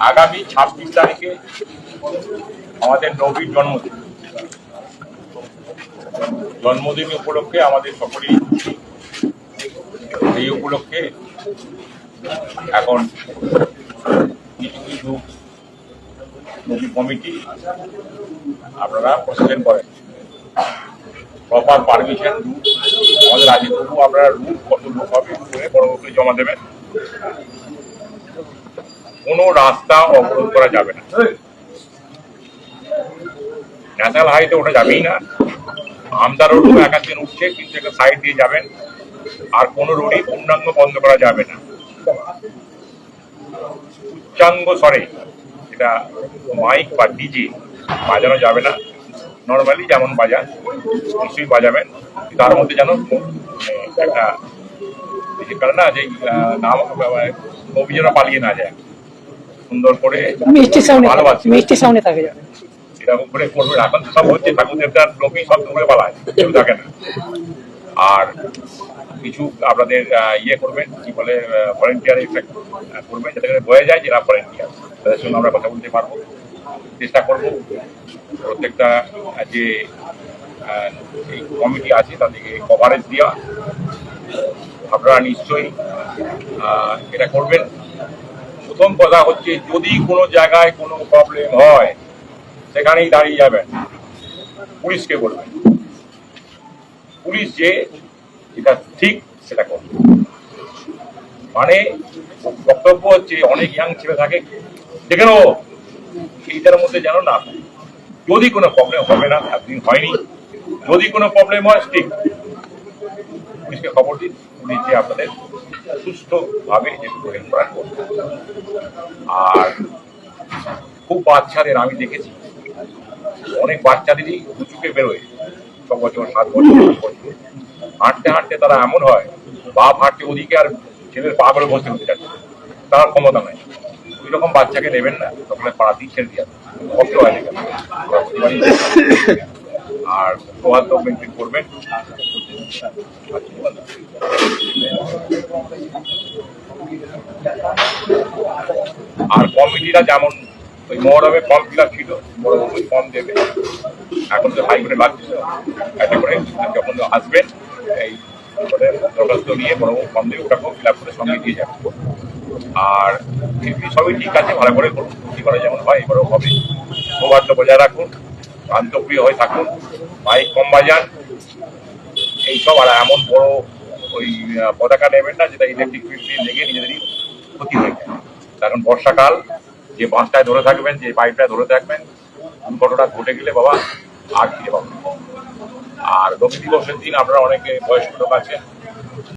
আগামী 26 তারিখে আমাদের নবীর জন্মদিন উপলক্ষে আমাদের সকলেই এই উপলক্ষে এখন কিছু কিছু নবী কমিটি আপনারা প্রসেশন করেন, প্রপার পারমিশন আমাদের আছে, তবু আপনারা রুট কত লোক হবে পরবর্তী জমা দেবেন। কোনো রাস্তা অবরোধ করা যাবে না, ন্যাশনাল হাইওয়ে ওটা যাবেই না। আমদা রোড এক একদিন উঠছে, কিন্তু একটা সাইড দিয়ে যাবেন। আর কোনো রোডই পূর্ণাঙ্গ বন্ধ করা যাবে না, উচ্চাঙ্গ স্বরে এটা মাইক বা ডিজে বাজানো যাবে না। নর্মালি যেমন বাজান নিশ্চয়ই বাজাবেন, তার মধ্যে যেন একটা করে না যে নাম নবী যেন পালিয়ে না যায়, সুন্দর করে মিষ্টি সামনে থাকে এরকম করে করবে। এখন তো সব হচ্ছে ঠাকুর দেবতার লোকই সব দৌড়ে পালায়, কেউ থাকে না। আর কিছু আপনাদের ইয়ে করবেন, কি বলে ভলেন্টিয়ার এফেক্ট করবেন, যাতে করে বোঝা যায় যে এরা ভলেন্টিয়ার, তাদের সঙ্গে আমরা কথা বলতে পারবো। চেষ্টা করব প্রত্যেকটা যে এই কমিটি আছে তাদেরকে কভারেজ দেওয়া। আপনারা নিশ্চয়ই এটা করবেন। প্রথম কথা হচ্ছে, যদি কোনো জায়গায় কোনো প্রবলেম হয় সেখানেই দাঁড়িয়ে যাবেন, পুলিশকে বলবেন। পুলিশ যে যেটা ঠিক সেটা করবে। মানে বক্তব্য হচ্ছে, অনেক ইয়াং ছেলে থাকে, দেখে নেবো, এইটার মধ্যে যেন না। যদি কোনো প্রবলেম হবে না, একদিন হয়নি, যদি কোনো প্রবলেম হয় ঠিক পুলিশকে খবর দিন, পুলিশ যে আপনাদের সুস্থভাবে যেটুকু হেল্প করার করবে। আর খুব বাচ্চাদের আমি দেখেছি, অনেক বাচ্চাদেরই উঁচুকে বেরোয়, 6 বছর 7 বছর 8 বছর, হাঁটতে হাঁটতে তারা এমন হয়, বাপ হাঁটতে ওদিকে আর ছেলের পা করে বসতে হতে যাচ্ছে, তার ক্ষমতা নাই। ওই রকম বাচ্চাকে নেবেন না, তখন পাড়াতেই ছেড়ে দিয়ে কষ্ট হয় না। আর সৌহার্দ্য মেনটেন করবেন। আর কমিটিরা যেমন ওই মহরমে ফর্ম ফিল আপ ছিল, ওই ফর্ম দেবে। এখন তো হাইকোর্টে লাগছে, একটা করে যখন আসবেন এই দরখাস্ত নিয়ে বড় ফর্ম দিয়ে ওটাকেও ফিল আপ করে সঙ্গে দিয়ে যাবে। আর সবই ঠিক আছে, ভালো করে করুন, কি করে যেমন হয় এবারেও হবে। সৌহার্দ্য বজায় রাখুন, শান্তপ্রিয় হয়ে থাকুন, বাইক কম বাজান এইসব। আর এমন বড় ওই পতাকা নেবেন না যেটা ইলেকট্রিক ফিল্ড দিয়ে লেগে নিজেদেরই ক্ষতি হয়ে যায়। এখন বর্ষাকাল, যে বাঁশটায় ধরে থাকবেন, যে পাইপটায় ধরে থাকবেন, দুর্ঘটনা ঘটে গেলে বাবা আর ফিরে পাবেন। আর রবি দিবসের দিন আপনারা অনেকে বয়স্ক লোক আছেন,